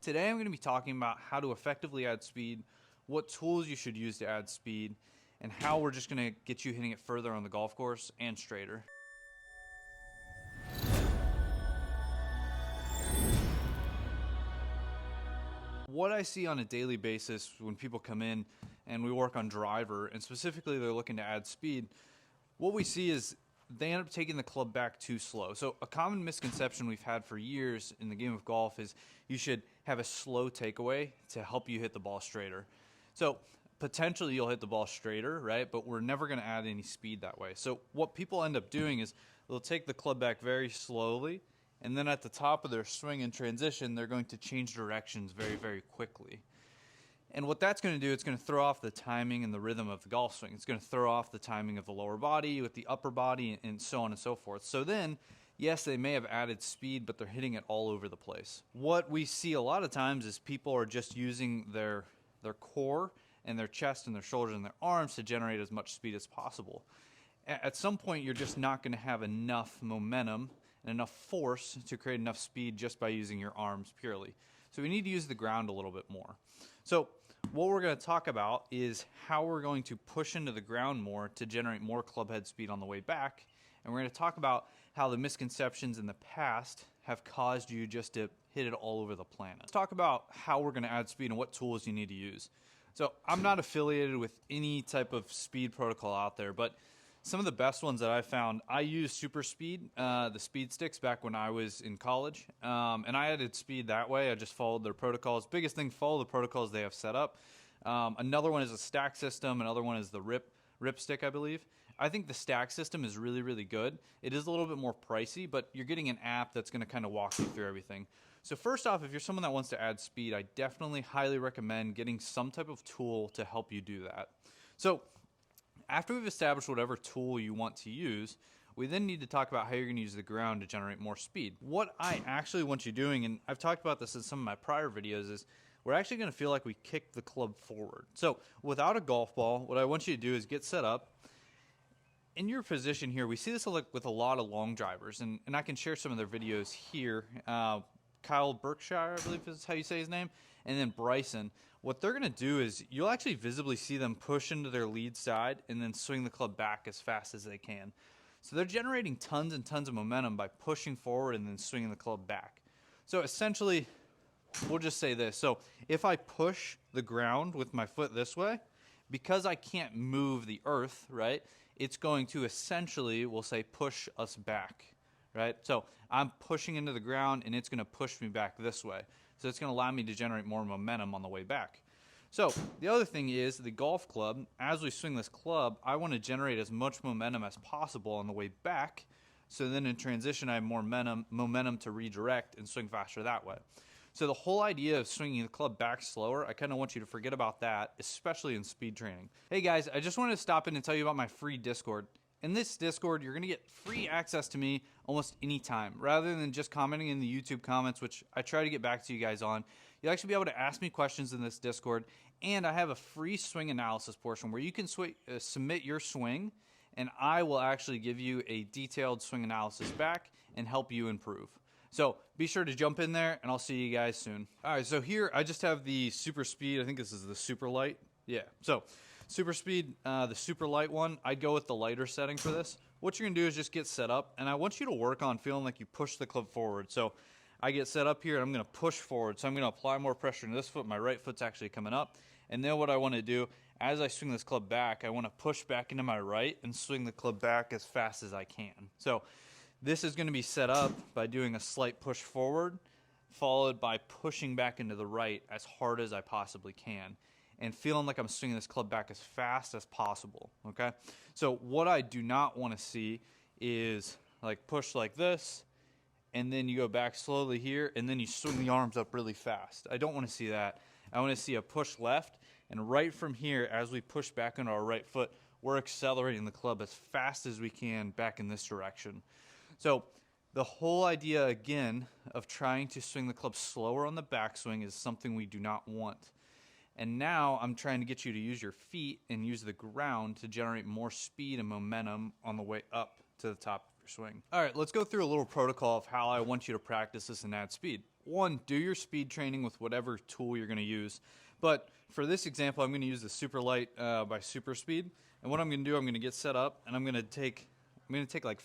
Today I'm going to be talking about how to effectively add speed, what tools you should use to add speed, and how we're just going to get you hitting it further on the golf course and straighter. What I see on a daily basis when people come in and we work on driver, and specifically they're looking to add speed, what we see is they end up taking the club back too slow. So a common misconception we've had for years in the game of golf is you should have a slow takeaway to help you hit the ball straighter. So potentially you'll hit the ball straighter, right? But we're never going to add any speed that way. So what people end up doing is they'll take the club back very slowly, and then at the top of their swing and transition, they're going to change directions very, very quickly. And what that's going to do, it's going to throw off the timing and the rhythm of the golf swing. It's going to throw off the timing of the lower body with the upper body and so on and so forth. So then, yes, they may have added speed, but they're hitting it all over the place. What we see a lot of times is people are just using their core and their chest and their shoulders and their arms to generate as much speed as possible. At some point, you're just not going to have enough momentum and enough force to create enough speed just by using your arms purely. So we need to use the ground a little bit more. So what we're going to talk about is how we're going to push into the ground more to generate more club head speed on the way back. And we're going to talk about how the misconceptions in the past have caused you just to hit it all over the planet. Let's talk about how we're going to add speed and what tools you need to use. So I'm not affiliated with any type of speed protocol out there, but some of the best ones that I found, I used Super Speed, the speed sticks back when I was in college, and I added speed that way. I just followed their protocols. Biggest thing, follow the protocols they have set up. Another one is a stack system. Another one is the rip stick, I believe. I think the stack system is really, really good. It is a little bit more pricey, but you're getting an app that's going to kind of walk you through everything. So first off, if you're someone that wants to add speed, I definitely highly recommend getting some type of tool to help you do that. So after we've established whatever tool you want to use, we then need to talk about how you're going to use the ground to generate more speed. What I actually want you doing, and I've talked about this in some of my prior videos, is we're actually going to feel like we kick the club forward. So without a golf ball, what I want you to do is get set up. In your position here, we see this with a lot of long drivers, and I can share some of their videos here. Kyle Berkshire, I believe is how you say his name, and then Bryson. What they're going to do is you'll actually visibly see them push into their lead side and then swing the club back as fast as they can. So they're generating tons and tons of momentum by pushing forward and then swinging the club back. So essentially, we'll just say this. So if I push the ground with my foot this way, because I can't move the earth, right, it's going to essentially, we'll say, push us back. Right? So I'm pushing into the ground and it's going to push me back this way. So it's going to allow me to generate more momentum on the way back. So the other thing is the golf club, as we swing this club, I want to generate as much momentum as possible on the way back. So then in transition, I have more momentum to redirect and swing faster that way. So the whole idea of swinging the club back slower, I kind of want you to forget about that, especially in speed training. Hey guys, I just wanted to stop in and tell you about my free Discord. In this Discord, you're going to get free access to me almost anytime. Rather than just commenting in the YouTube comments, which I try to get back to you guys on, you'll actually be able to ask me questions in this Discord. And I have a free swing analysis portion where you can submit your swing, and I will actually give you a detailed swing analysis back and help you improve. So be sure to jump in there, and I'll see you guys soon. All right, so here I just have the Super Speed. I think this is the Super Light. Yeah, so Super Speed, the super light one, I'd go with the lighter setting for this. What you're going to do is just get set up, and I want you to work on feeling like you push the club forward. So I get set up here, and I'm going to push forward. So I'm going to apply more pressure to this foot. My right foot's actually coming up. And then what I want to do, as I swing this club back, I want to push back into my right and swing the club back as fast as I can. So this is going to be set up by doing a slight push forward, followed by pushing back into the right as hard as I possibly can, and feeling like I'm swinging this club back as fast as possible, okay? So what I do not want to see is like push like this, and then you go back slowly here, and then you swing the arms up really fast. I don't want to see that. I want to see a push left, and right from here, as we push back into our right foot, we're accelerating the club as fast as we can back in this direction. So the whole idea, again, of trying to swing the club slower on the backswing is something we do not want. And now I'm trying to get you to use your feet and use the ground to generate more speed and momentum on the way up to the top of your swing. All right, let's go through a little protocol of how I want you to practice this and add speed. one, do your speed training with whatever tool you're going to use. But for this example, I'm going to use the Super Light by Super Speed. And what I'm going to do, I'm going to get set up, and I'm going to take like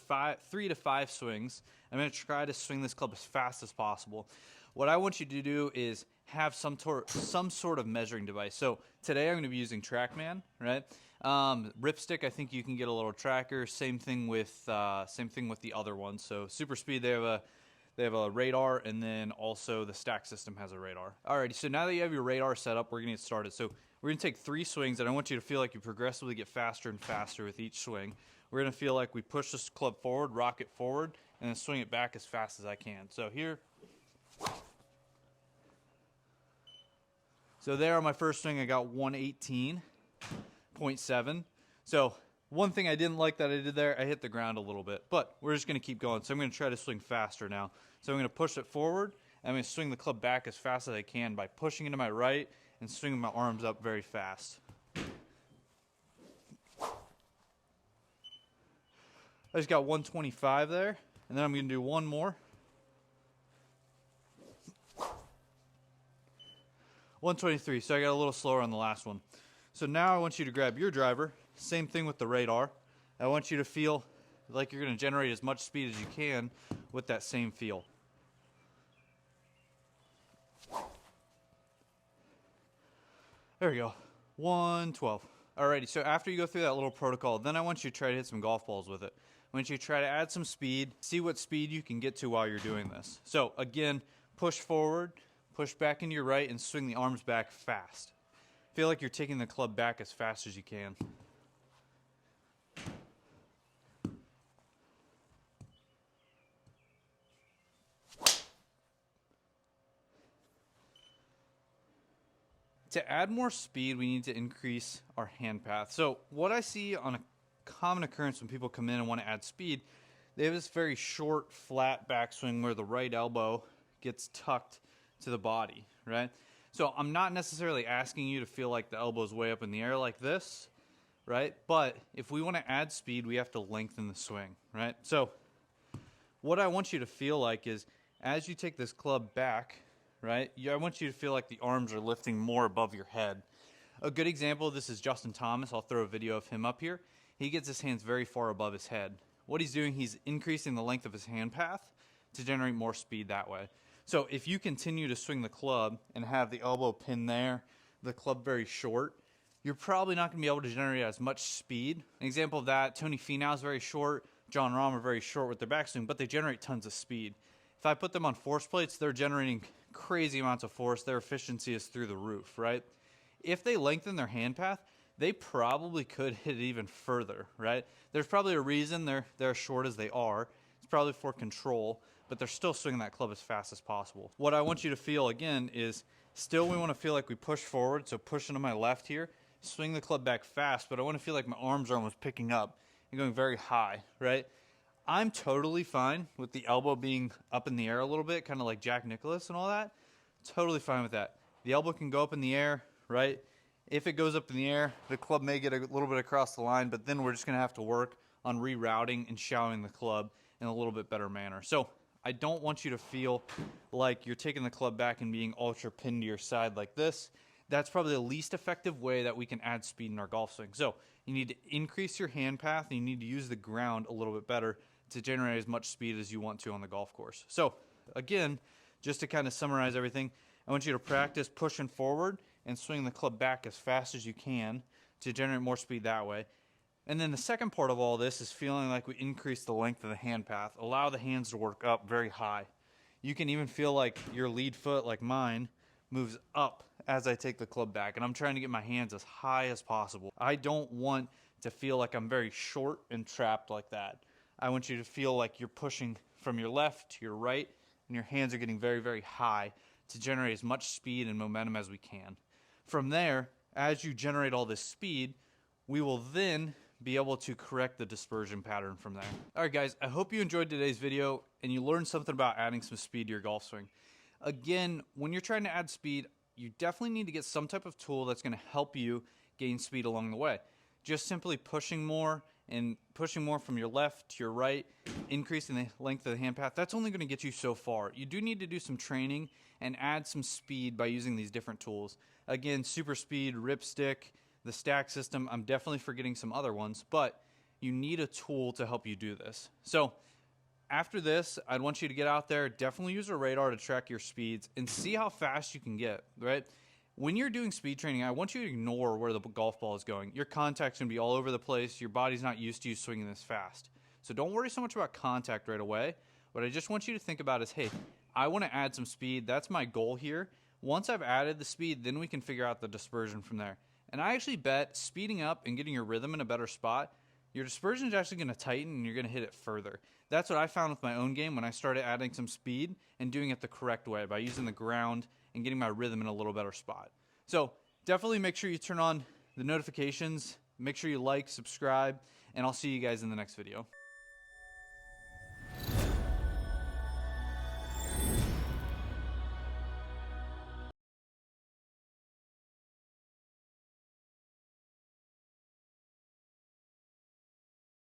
3 to 5 swings. I'm going to try to swing this club as fast as possible. What I want you to do is have some sort of measuring device. So today I'm going to be using TrackMan, right? Ripstick, I think you can get a little tracker. Same thing with the other ones. So Super Speed, they have a radar, and then also the Stack system has a radar. Alrighty, so now that you have your radar set up, we're gonna get started. So we're gonna take 3 swings, and I want you to feel like you progressively get faster and faster with each swing. We're gonna feel like we push this club forward, rock it forward, and then swing it back as fast as I can. So here. So there on my first swing, I got 118.7. So one thing I didn't like that I did there, I hit the ground a little bit, but we're just going to keep going. So I'm going to try to swing faster now. So I'm going to push it forward, and I'm going to swing the club back as fast as I can by pushing it to my right and swinging my arms up very fast. I just got 125 there, and then I'm going to do one more. 123, so I got a little slower on the last one. So now I want you to grab your driver, same thing with the radar. I want you to feel like you're going to generate as much speed as you can with that same feel. There we go, 112. Alrighty, so after you go through that little protocol, then I want you to try to hit some golf balls with it. I want you to try to add some speed, see what speed you can get to while you're doing this. So again, push forward, push back into your right, and swing the arms back fast. Feel like you're taking the club back as fast as you can. To add more speed, we need to increase our hand path. So what I see on a common occurrence when people come in and want to add speed, they have this very short, flat backswing where the right elbow gets tucked to the body, right? So I'm not necessarily asking you to feel like the elbow's way up in the air like this, right? But if we want to add speed, we have to lengthen the swing, right? So what I want you to feel like is as you take this club back, right, I want you to feel like the arms are lifting more above your head. A good example of this is Justin Thomas. I'll throw a video of him up here. He gets his hands very far above his head. What he's doing, he's increasing the length of his hand path to generate more speed that way. So if you continue to swing the club and have the elbow pinned there, the club very short, you're probably not going to be able to generate as much speed. An example of that, Tony Finau is very short, John Rahm are very short with their backswing, but they generate tons of speed. If I put them on force plates, they're generating crazy amounts of force. Their efficiency is through the roof, right? If they lengthen their hand path, they probably could hit it even further, right? There's probably a reason they're as short as they are. It's probably for control, but they're still swinging that club as fast as possible. What I want you to feel, again, is still we want to feel like we push forward, so pushing to my left here, swing the club back fast, but I want to feel like my arms are almost picking up and going very high, right? I'm totally fine with the elbow being up in the air a little bit, kind of like Jack Nicklaus and all that. Totally fine with that. The elbow can go up in the air, right? If it goes up in the air, the club may get a little bit across the line, but then we're just going to have to work on rerouting and showering the club in a little bit better manner. So I don't want you to feel like you're taking the club back and being ultra pinned to your side like this. That's probably the least effective way that we can add speed in our golf swing. So you need to increase your hand path, and you need to use the ground a little bit better to generate as much speed as you want to on the golf course. So again, just to kind of summarize everything, I want you to practice pushing forward and swing the club back as fast as you can to generate more speed that way. And then the second part of all this is feeling like we increase the length of the hand path. Allow the hands to work up very high. You can even feel like your lead foot, like mine, moves up as I take the club back. And I'm trying to get my hands as high as possible. I don't want to feel like I'm very short and trapped like that. I want you to feel like you're pushing from your left to your right, and your hands are getting very, very high to generate as much speed and momentum as we can. From there, as you generate all this speed, we will then be able to correct the dispersion pattern from there. All right, guys, I hope you enjoyed today's video and you learned something about adding some speed to your golf swing. Again, when you're trying to add speed, you definitely need to get some type of tool that's going to help you gain speed along the way. Just simply pushing more and pushing more from your left to your right, increasing the length of the hand path, that's only going to get you so far. You do need to do some training and add some speed by using these different tools. Again, super speed, ripstick, the stack system. I'm definitely forgetting some other ones, but you need a tool to help you do this. So after this, I'd want you to get out there, definitely use a radar to track your speeds and see how fast you can get, right? When you're doing speed training, I want you to ignore where the golf ball is going. Your contact's going to be all over the place. Your body's not used to you swinging this fast. So don't worry so much about contact right away. What I just want you to think about is, hey, I want to add some speed. That's my goal here. Once I've added the speed, then we can figure out the dispersion from there. And I actually bet speeding up and getting your rhythm in a better spot, your dispersion is actually going to tighten and you're going to hit it further. That's what I found with my own game when I started adding some speed and doing it the correct way by using the ground and getting my rhythm in a little better spot. So definitely make sure you turn on the notifications, make sure you like, subscribe, and I'll see you guys in the next video.